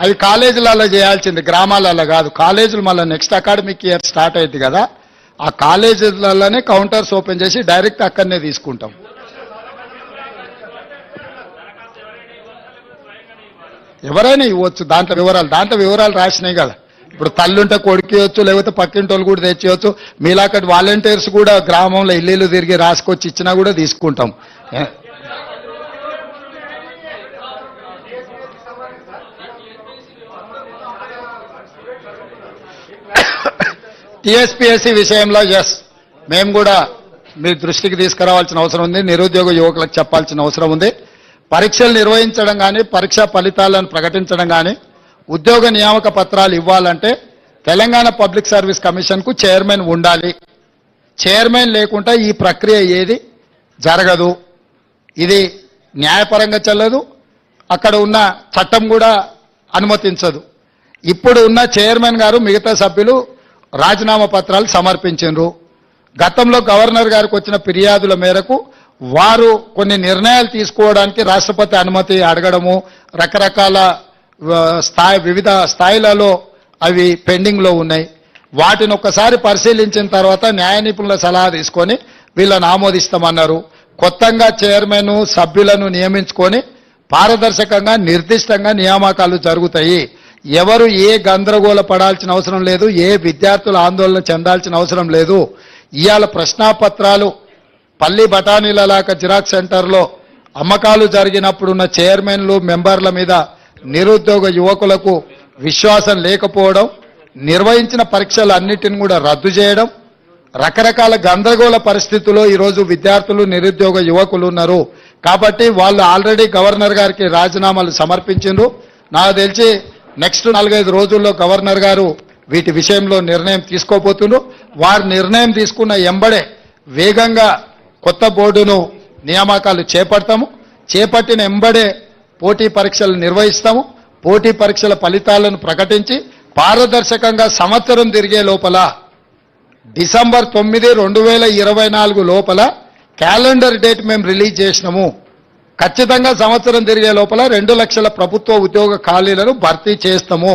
అవి కాలేజీలలో చేయాల్సింది, గ్రామాలలో కాదు. కాలేజీలు మళ్ళీ నెక్స్ట్ అకాడమిక్ ఇయర్ స్టార్ట్ అయింది కదా, ఆ కాలేజీలలోనే కౌంటర్స్ ఓపెన్ చేసి డైరెక్ట్ అక్కడనే తీసుకుంటాం. ఎవరైనా ఇవ్వచ్చు, దాంట్లో వివరాలు రాసినాయి కదా. ఇప్పుడు తల్లుంటే కొడుకియొచ్చు, లేకపోతే పక్కింటోళ్ళు కూడా తెచ్చియొచ్చు. మీలాకటి వాలంటీర్స్ కూడా గ్రామంలో ఇల్లు తిరిగి రాసుకొచ్చి ఇచ్చినా కూడా తీసుకుంటాం. టీఎస్పీఎస్సీ విషయంలో మేము కూడా మీ దృష్టికి తీసుకురావాల్సిన అవసరం ఉంది, నిరుద్యోగ యువకులకు చెప్పాల్సిన అవసరం ఉంది. పరీక్షలు నిర్వహించడం కానీ, పరీక్షా ఫలితాలను ప్రకటించడం కానీ, ఉద్యోగ నియామక పత్రాలు ఇవ్వాలంటే తెలంగాణ పబ్లిక్ సర్వీస్ కమిషన్కు చైర్మన్ ఉండాలి. చైర్మన్ లేకుండా ఈ ప్రక్రియ ఏది జరగదు. ఇది న్యాయపరంగా చెల్లదు, అక్కడ ఉన్న చట్టం కూడా అనుమతించదు. ఇప్పుడు ఉన్న చైర్మన్ గారు మిగతా సభ్యులు రాజీనామా పత్రాలు సమర్పించారు. గతంలో గవర్నర్ గారికి వచ్చిన ఫిర్యాదుల మేరకు వారు కొన్ని నిర్ణయాలు తీసుకోవడానికి రాష్ట్రపతి అనుమతి అడగడము, రకరకాల వివిధ స్థాయిలలో అవి పెండింగ్లో ఉన్నాయి. వాటిని ఒక్కసారి పరిశీలించిన తర్వాత న్యాయ నిపుణుల సలహా తీసుకొని వీళ్ళని ఆమోదిస్తామన్నారు. కొత్తగా చైర్మన్ సభ్యులను నియమించుకొని పారదర్శకంగా నిర్దిష్టంగా నియామకాలు జరుగుతాయి. ఎవరు ఏ గందరగోళ పడాల్సిన అవసరం లేదు, ఏ విద్యార్థులు ఆందోళన చెందాల్సిన అవసరం లేదు. ఇవాళ ప్రశ్నాపత్రాలు పల్లి బఠానీలలాగా జిరాక్స్ సెంటర్లో అమ్మకాలు జరిగినప్పుడున్న చైర్మన్లు మెంబర్ల మీద నిరుద్యోగ యువకులకు విశ్వాసం లేకపోవడం, నిర్వహించిన పరీక్షలు అన్నిటిని కూడా రద్దు చేయడం, రకరకాల గందరగోళ పరిస్థితుల్లో ఈరోజు విద్యార్థులు నిరుద్యోగ యువకులు ఉన్నారు. కాబట్టి వాళ్ళు ఆల్రెడీ గవర్నర్ గారికి రాజీనామాలు సమర్పించారు. నాకు తెలిసి నెక్స్ట్ 4-5 రోజుల్లో గవర్నర్ గారు వీటి విషయంలో నిర్ణయం తీసుకోబోతున్నారు. వారు నిర్ణయం తీసుకున్న ఎంబడే వేగంగా కొత్త బోర్డును నియామకాలు చేపడతాము. చేపట్టిన ఎంబడే పోటీ పరీక్షలు నిర్వహిస్తాము. పోటీ పరీక్షల ఫలితాలను ప్రకటించి పారదర్శకంగా సంవత్సరం తిరిగే లోపల డిసెంబర్ 9, 2024 లోపల క్యాలెండర్ డేట్ మేము రిలీజ్ చేసినాము. ఖచ్చితంగా సంవత్సరం తిరిగే లోపల 2 లక్షల ప్రభుత్వ ఉద్యోగ ఖాళీలను భర్తీ చేస్తాము.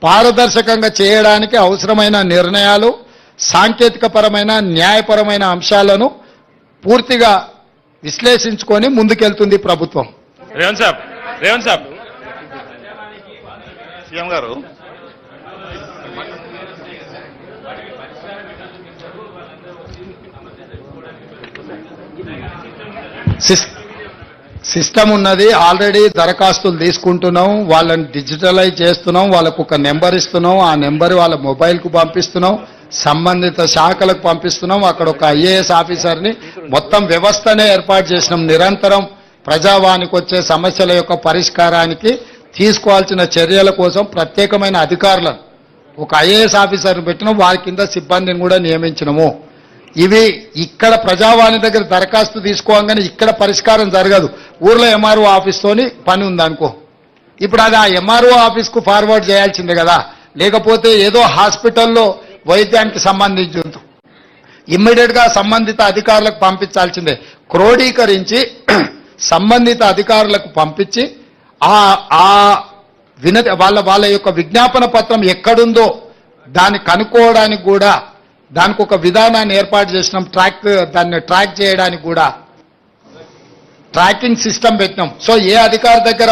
పారదర్శకంగా చేయడానికి అవసరమైన నిర్ణయాలు, సాంకేతికపరమైన న్యాయపరమైన అంశాలను పూర్తిగా విశ్లేషించుకొని ముందుకెళ్తుంది ప్రభుత్వం. రేవంత్ సాబ్ సీఎం గారు సిస్టమ్ ఉన్నది, ఆల్రెడీ దరఖాస్తులు తీసుకుంటున్నాం, వాళ్ళని డిజిటలైజ్ చేస్తున్నాం, వాళ్ళకు ఒక నెంబర్ ఇస్తున్నాం, ఆ నెంబర్ వాళ్ళ మొబైల్కు పంపిస్తున్నాం, సంబంధిత శాఖలకు పంపిస్తున్నాం. అక్కడ ఒక ఐఏఎస్ ఆఫీసర్ని మొత్తం వ్యవస్థనే ఏర్పాటు చేసినాం. నిరంతరం ప్రజావానికి వచ్చే సమస్యల యొక్క పరిష్కారానికి తీసుకోవాల్సిన చర్యల కోసం ప్రత్యేకమైన అధికారులను ఒక ఐఏఎస్ ఆఫీసర్ని పెట్టినాం. వారి కింద సిబ్బందిని కూడా నియమించినము. ఇవి ఇక్కడ ప్రజావాణి దగ్గర దరఖాస్తు తీసుకోగానే ఇక్కడ పరిష్కారం జరగదు. ఊర్లో ఎంఆర్ఓ ఆఫీస్తోని పని ఉందనుకో, ఇప్పుడు అది ఆ ఎంఆర్ఓ ఆఫీస్కు ఫార్వర్డ్ చేయాల్సిందే కదా. లేకపోతే ఏదో హాస్పిటల్లో వైద్యానికి సంబంధించి ఇమ్మీడియట్ గా సంబంధిత అధికారులకు పంపించాల్సిందే. క్రోడీకరించి సంబంధిత అధికారులకు పంపించి ఆ ఆ వినతి వాళ్ళ యొక్క విజ్ఞాపన పత్రం ఎక్కడుందో దాన్ని కనుక్కోవడానికి కూడా దానికి ఒక విధానాన్ని ఏర్పాటు చేసినాం. దాన్ని ట్రాక్ చేయడానికి కూడా ట్రాకింగ్ సిస్టమ్ పెట్టినాం. సో ఏ అధికారి దగ్గర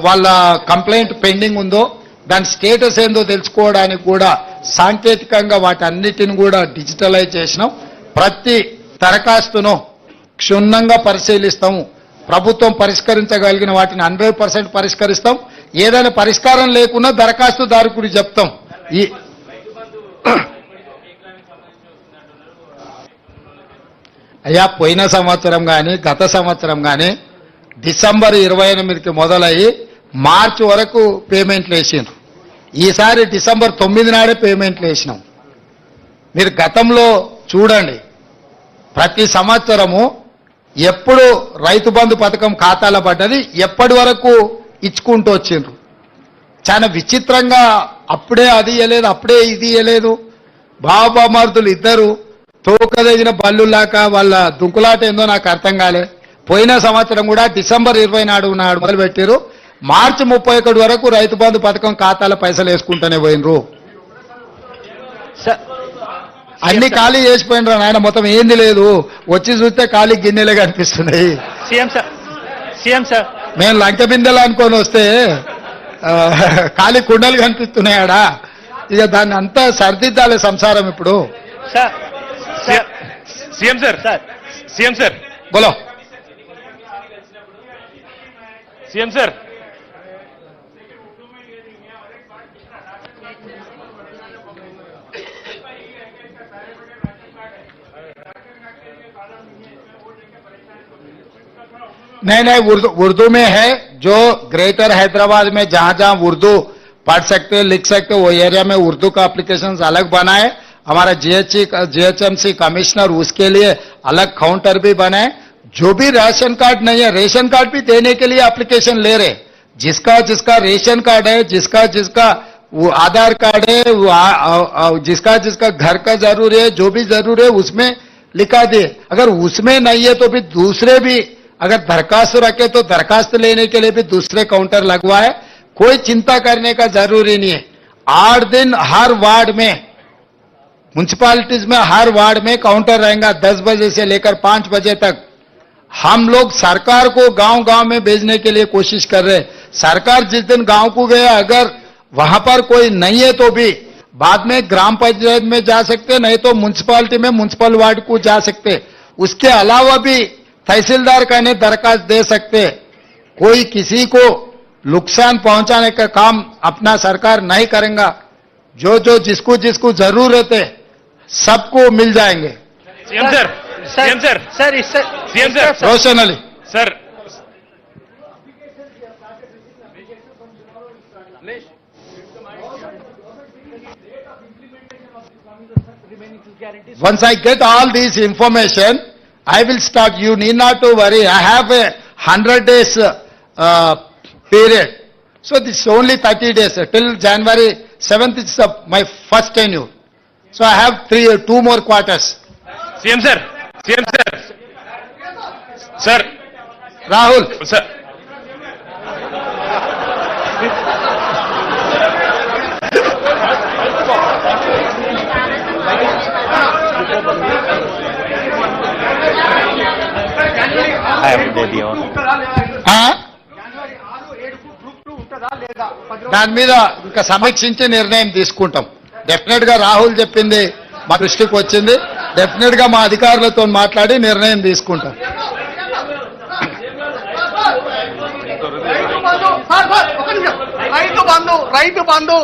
వాళ్ళ కంప్లైంట్ పెండింగ్ ఉందో దాని స్టేటస్ ఏందో తెలుసుకోవడానికి కూడా సాంకేతికంగా వాటన్నిటిని కూడా డిజిటలైజ్ చేసినాం. ప్రతి దరఖాస్తును క్షుణ్ణంగా పరిశీలిస్తాము. ప్రభుత్వం పరిష్కరించగలిగిన వాటిని 100% పరిష్కరిస్తాం. ఏదైనా పరిష్కారం లేకున్నా దరఖాస్తుదారుకు చెప్తాం. ఈ అయ్యా పోయిన సంవత్సరం కానీ గత సంవత్సరం కానీ డిసెంబర్ 28కి మొదలయ్యి మార్చి వరకు పేమెంట్లు వేసినారు. ఈసారి డిసెంబర్ 9 నాడే పేమెంట్లు వేసినాం. మీరు గతంలో చూడండి, ప్రతి సంవత్సరము ఎప్పుడు రైతు బంధు పథకం ఖాతాలో పడ్డది, ఎప్పటి వరకు ఇచ్చుకుంటూ వచ్చిండ్రు. చాలా విచిత్రంగా అప్పుడే అది ఇవ్వలేదు, అప్పుడే ఇది ఇవ్వలేదు. బాబామర్దులు ఇద్దరు తోకదగిన బల్లులాక వాళ్ళ దుంకులాట ఏందో నాకు అర్థం కాలే. పోయిన సంవత్సరం కూడా డిసెంబర్ 20 నాడు మొదలుపెట్టారు. మార్చి 31 వరకు రైతు బంధు పథకం ఖాతాలో పైసలు వేసుకుంటూనే పోయినరు. అన్ని ఖాళీ చేసిపోయినరు నాయన, మొత్తం ఏంది లేదు. వచ్చి చూస్తే ఖాళీ గిన్నెలే కనిపిస్తున్నాయి. మేము లంక బిందెలు అనుకొని వస్తే ఖాళీ కుండలు కనిపిస్తున్నాయాడా. ఇక దాన్ని అంతా సర్దిద్దాలి సంసారం ఇప్పుడు. సీఎం సార్, సీఎం సార్ బోలో. సీఎం సార్, नहीं उर्दू में है. जो ग्रेटर हैदराबाद में जहां जहां उर्दू पढ़ सकते लिख सकते वो एरिया में उर्दू का एप्लीकेशन अलग बनाए. हमारा जीएचएमसी कमिश्नर उसके लिए अलग काउंटर भी बनाए. जो भी राशन कार्ड नहीं है, रेशन कार्ड भी देने के लिए एप्लीकेशन ले रहे. जिसका जिसका रेशन कार्ड है, जिसका जिसका वो आधार कार्ड है, जिसका जिसका घर का जरूरी है, जो भी जरूरी है उसमें लिखा दे. अगर उसमें नहीं है तो भी दूसरे भी अगर दरखास्त रखे तो दरखास्त लेने के लिए भी दूसरे काउंटर लगवाए. कोई चिंता करने का जरूरी नहीं है. 8 दिन हर वार्ड में, म्युनिसिपालिटीज में हर वार्ड में काउंटर रहेगा 10 बजे से लेकर 5 बजे तक. हम लोग सरकार को गांव-गांव में भेजने के लिए कोशिश कर रहे हैं. सरकार जिस दिन गांव को गया, अगर वहां पर कोई नहीं है तो भी बाद में ग्राम पंचायत में जा सकते, नहीं तो म्युनिसिपालिटी में म्युनिसिपल वार्ड को जा सकते. उसके अलावा भी तहसीलदार कहने दरखास्त दे सकते. कोई किसी को नुकसान पहुंचाने का काम अपना सरकार नहीं करेगा. जो जो जिसको जिसको जरूरत है सबको मिल जाएंगे. CM sir, CM sir, CM sir, Roshan Ali sir, once I get all this information, I will start. You need not to worry. I have a 100 days period. So this is only 30 days. Till January 7th is my first tenure. So I have 2 more quarters. CM sir, CM sir, sir, Rahul. Sir, దాని మీద ఇంకా సమీక్షించి నిర్ణయం తీసుకుంటాం. డెఫినెట్ గా రాహుల్ చెప్పింది మా దృష్టికి వచ్చింది. డెఫినెట్ గా మా అధికారులతో మాట్లాడి నిర్ణయం తీసుకుంటాం. రైతు బంధు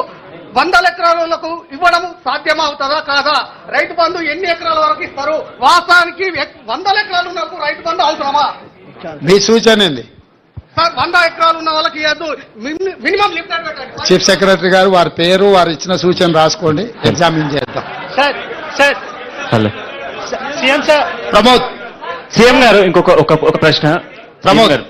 100 ఎకరాలకు ఇవ్వడం సాధ్యమవుతుందా కాదా? రైతు బంధు ఎన్ని ఎకరాల వరకు ఇస్తారు? వాస్తవానికి 100 ఎకరాలు ఉన్నప్పుడు రైతు బంధు అవసరమా? మీ సూచన ఏంది? సార్ 100 ఎకరాలు ఉన్న వాళ్ళకి మినిమం లిమిటెడ్ పెట్టండి. చీఫ్ సెక్రటరీ గారు వారి పేరు వారు ఇచ్చిన సూచన రాసుకోండి, ఎగ్జామిన్ చేద్దాం. Sir sir hello CM sir. Pramod. CM గారు ఇంకొక ఒక ప్రశ్న. ప్రమోద్ గారు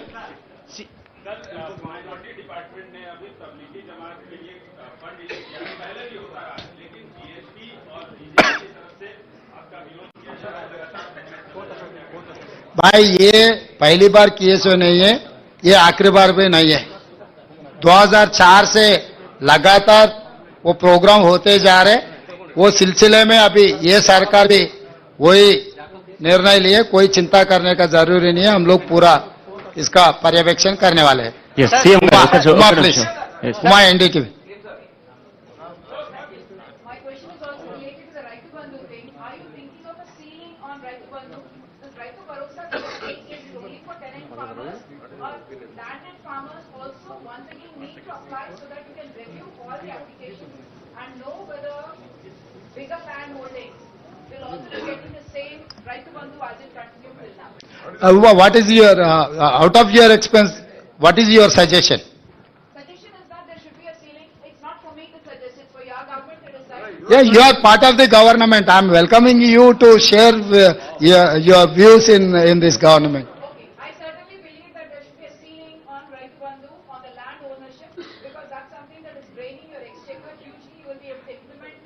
भाई ये पहली बार केस नहीं है, ये आखिरी बार भी नहीं है। 2004 से लगातार वो प्रोग्राम होते जा रहे, वो सिलसिले में अभी ये सरकार भी वही निर्णय लिए, कोई चिंता करने का जरूरी नहीं है, हम लोग पूरा इसका पर्यवेक्षण करने वाले हैं। Yes, CM గారు उमा प्लीज, उमा एनडी की My question is also related to the Raitu Bandhu thing. Are you thinking of a ceiling on Raitu Bandhu? This Raitu Bharosa is only for tenant farmers, or landed farmers also once again need to apply so that you can review all the applications and know whether bigger land holdings will also be getting the same Raitu Bandhu as it continued till now. what is your out of your expense, what is your suggestion? Suggestion is that there should be a ceiling. It's not for me to suggest, it's for your government to decide. Yeah, you are part of the government. I am welcoming you to share your views in this government. Okay, I certainly believe that there should be a ceiling on Raitu Bandhu, on the land ownership, because that's something that is draining your exchequer hugely. You will be able to implement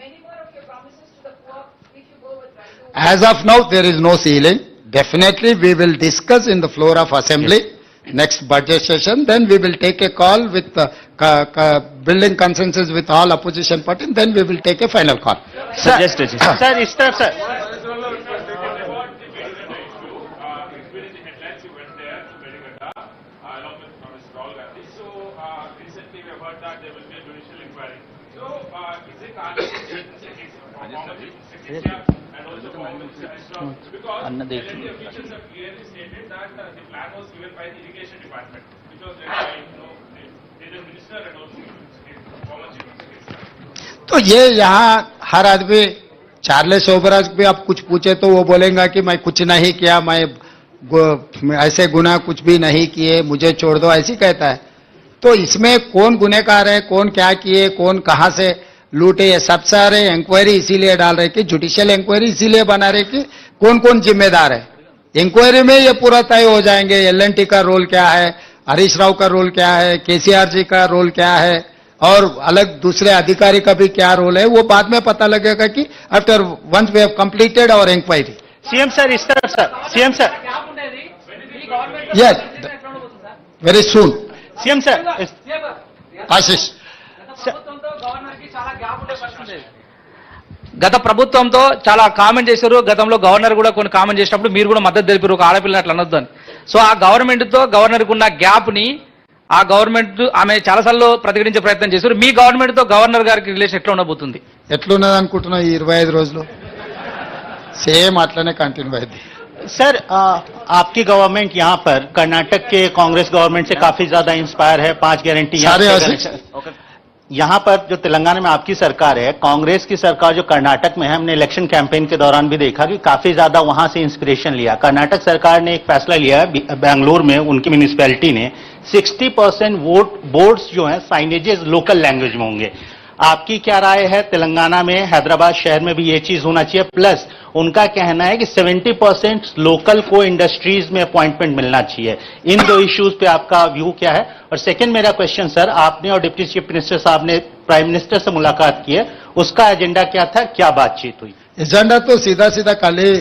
many more of your promises to the poor if you go with Raitu. As of now, there is no ceiling. Definitely, we will discuss in the floor of assembly, next budget session, then we will take a call with building consensus with all opposition parties, then we will take a final call. Suggested. Sir ఇస్తారు sir along with Mr. Rahul Gandhi. So recently we have heard that there will be a judicial inquiry. So is it and also because the officials have clearly stated that the plan was given by the irrigation department, which was led by the minister and also former chief minister. तो ये यहाँ हर आदमी, चार्लेस ओबराज भी आप कुछ पूछे तो वो बोलेगा कि मैं कुछ नहीं किया, मैं ऐसे गुनाह कुछ भी नहीं किए, मुझे छोड़ दो, ऐसी कहता है। तो इसमें कौन गुनहगार है, कौन क्या किए, कौन कहां से लूटे, ये सब सारे इंक्वायरी इसीलिए डाल रहे कि जुडिशियल इंक्वायरी इसीलिए बना रहे कि कौन कौन जिम्मेदार है। इंक्वायरी में ये पूरा तय हो जाएंगे, एल&टी का रोल क्या है, हरीश राव का रोल क्या है, केसीआर जी का रोल क्या है, और अलग दूसरे अधिकारी का भी क्या रोल है, वो बाद में पता लगेगा कि after once we have completed our inquiry. CM sir ఇస్తారు sir CM sir yes, very soon. CM sir Ashish, గత ప్రభుత్వంతో చాలా కామెంట్ చేశారు. గతంలో గవర్నర్ కూడా కొన్ని కామెంట్ చేసినప్పుడు మీరు కూడా మద్దతు తెలిపారు, ఒక ఆడపిల్ల అట్లా అనొద్దు అని. సో ఆ గవర్నమెంట్ తో గవర్నర్ కు ఉన్న గ్యాప్ ని ఆ గవర్నమెంట్ ఆమె చాలాసార్లు ప్రతిఘటించే ప్రయత్నం చేశారు. మీ గవర్నమెంట్ తో గవర్నర్ గారికి రిలేషన్ ఎట్లా ఉండబోతుంది? ఎట్లున్నది అనుకుంటున్నావు? ఈ 25 రోజులు సేమ్ అట్లనే కంటిన్యూ అయింది। सर आपकी गवर्नमेंट यहाँ पर कर्नाटक के कांग्रेस गवर्नमेंट से काफी ज्यादा इंस्पायर है। 5 गारंटी यहाँ पर जो तेलंगाना में आपकी सरकार है, कांग्रेस की सरकार जो कर्नाटक में है, हमने इलेक्शन कैंपेन के दौरान भी देखा कि काफी ज्यादा वहां से इंस्पिरेशन लिया। कर्नाटक सरकार ने एक फैसला लिया है, बेंगलुरु में उनकी म्यूनिसिपैलिटी ने 60% बोर्ड्स जो हैं साइनेजेस लोकल लैंग्वेज में होंगे। आपकी क्या राय है? तेलंगाना में हैदराबाद शहर में भी ये चीज होना चाहिए। प्लस उनका कहना है कि 70% लोकल को इंडस्ट्रीज में अपॉइंटमेंट मिलना चाहिए। इन दो इश्यूज पे आपका व्यू क्या है? और सेकंड मेरा क्वेश्चन सर, आपने और डिप्टी चीफ मिनिस्टर साहब ने प्राइम मिनिस्टर से मुलाकात की है, उसका एजेंडा क्या था, क्या बातचीत हुई? एजेंडा तो सीधा सीधा कल ही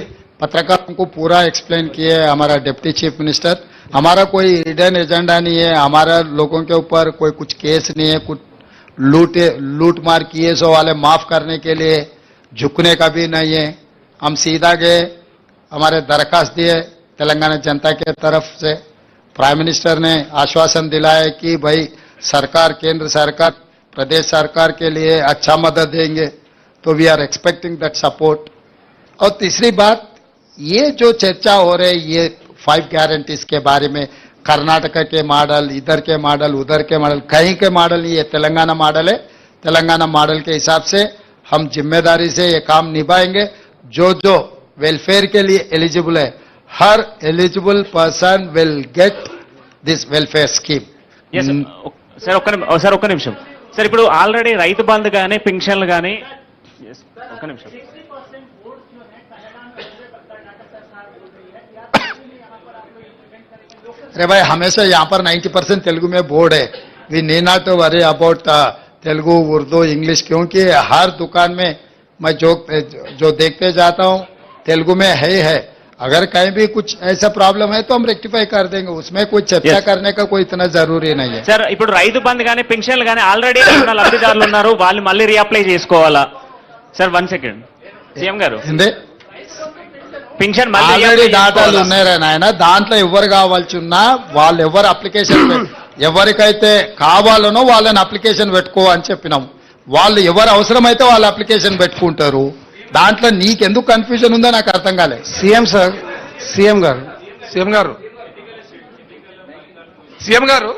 पत्रकारों को पूरा एक्सप्लेन किए हमारा डिप्टी चीफ मिनिस्टर। हमारा कोई हिडन एजेंडा नहीं है, हमारा लोगों के ऊपर कोई कुछ केस नहीं है, कुछ लूट मार किए सो वाले माफ करने के लिए झुकने का भी नहीं है। हम सीधा गए, हमारे दरखास्त दिए तेलंगाना जनता के तरफ से। प्राइम मिनिस्टर ने आश्वासन दिलाया कि भाई सरकार, केंद्र सरकार प्रदेश सरकार के लिए अच्छा मदद देंगे, तो we are expecting that support. और तीसरी बात, ये जो चर्चा हो रही ये 5 गारंटीज के बारे में, कर्नाटक के मॉडल, इधर के मॉडल, उधर के मॉडल, कहीं के मॉडल नहीं, ये तेलंगाना मॉडल है। तेलंगाना मॉडल के हिसाब से हम जिम्मेदारी से ये काम निभाएंगे। जो जो वेलफेयर के लिए एलिजिबल है, हर eligible person will get this welfare scheme. Sir ఒక్క నిమిషం సార్, ఇప్పుడు ఆల్రెడీ రైతు బంధు కానీ పింఛన్లు కానీ ఒక్క నిమిషం अरे भाई हमेशा यहाँ पर 90% तेलुगु में बोर्ड है. We need not to worry about Telugu, Urdu, English, क्योंकि हर दुकान में मैं जो देखते जाता हूँ तेलुगु में है. अगर कहीं भी कुछ ऐसा प्रॉब्लम है तो हम रेक्टिफाई कर देंगे, उसमें कोई चर्चा Yes. करने का कोई इतना जरूरी नहीं है. సార్ ఇప్పుడు రైతు బంధు కానీ పెన్షన్లు కానీ ఆల్రెడీ ఉన్న లబ్ధిదారులు ఉన్నారు, వాళ్ళు మళ్ళీ రీఅప్లై చేసుకోవాలా? సార్ 1 సెకండ్, సీఎం గారు ఏంది? పెన్షన్ మళ్ళీ ఆల్రెడీ reapply డాటాలు చేసుకోవాలా? ఉన్నారా నాయన, దాంట్లో ఎవరు కావాల్సి ఉన్నా వాళ్ళు ఎవరు అప్లికేషన్ ఎవరికైతే కావాలనో వాళ్ళని అప్లికేషన్ పెట్టుకో అని చెప్పినాం. వాళ్ళు ఎవరు అవసరమైతే వాళ్ళు అప్లికేషన్ పెట్టుకుంటారు. దాంట్లో నీకెందుకు కన్ఫ్యూజన్ ఉందో నాకు అర్థం కాలేదు. సీఎం సార్, సీఎం గారు, సీఎం గారు, సీఎం గారు,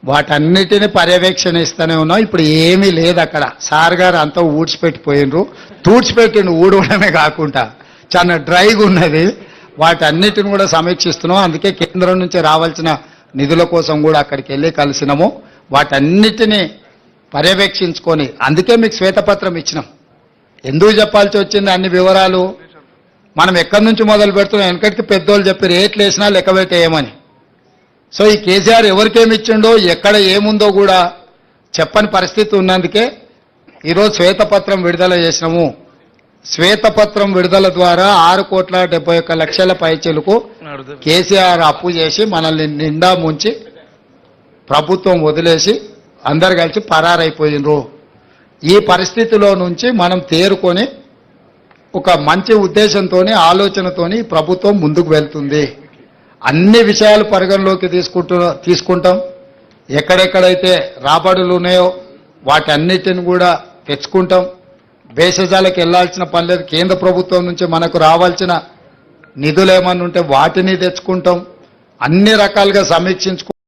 వాటన్నిటిని పర్యవేక్షణిస్తూనే ఉన్నాం. ఇప్పుడు ఏమీ లేదు అక్కడ. సార్ గారు అంతా ఊడ్చిపెట్టిపోయినరు, తూడ్చిపెట్టిండు ఊడవడమే కాకుండా చాలా డ్రైగా ఉన్నది. వాటన్నిటిని కూడా సమీక్షిస్తున్నాం. అందుకే కేంద్రం నుంచి రావాల్సిన నిధుల కోసం కూడా అక్కడికి వెళ్ళి కలిసినాము. వాటన్నిటిని పర్యవేక్షించుకొని అందుకే మీకు శ్వేతపత్రం ఇచ్చినాం. ఎందుకు చెప్పాల్సి వచ్చింది అన్ని వివరాలు? మనం ఎక్కడి నుంచి మొదలు పెడుతున్నాం? వెనకటికి పెద్దోళ్ళు చెప్పి రేట్లు వేసినా లెక్క పెట్టేయమని. సో ఈ కేసీఆర్ ఎవరికేమి ఇచ్చిండో ఎక్కడ ఏముందో కూడా చెప్పని పరిస్థితి ఉన్నందుకే ఈరోజు శ్వేతపత్రం విడుదల చేసినాము. శ్వేతపత్రం విడుదల ద్వారా 6,71,00,000 పైచలకు కేసీఆర్ అప్పు చేసి మనల్ని నిండా ముంచి ప్రభుత్వం వదిలేసి అందరు కలిసి పరారైపోయినరు. ఈ పరిస్థితిలో నుంచి మనం తేరుకొని ఒక మంచి ఉద్దేశంతోని ఆలోచనతోని ప్రభుత్వం ముందుకు వెళ్తుంది. అన్ని విషయాలు పరిగణలోకి తీసుకుంటాం. ఎక్కడెక్కడైతే రాబడులు ఉన్నాయో వాటన్నిటిని కూడా తెచ్చుకుంటాం. భేషజాలకు వెళ్లాల్సిన పని లేదు. కేంద్ర ప్రభుత్వం నుంచి మనకు రావాల్సిన నిధులు ఏమన్నా ఉంటే వాటిని తెచ్చుకుంటాం. అన్ని రకాలుగా సమీక్షించుకుంటాం.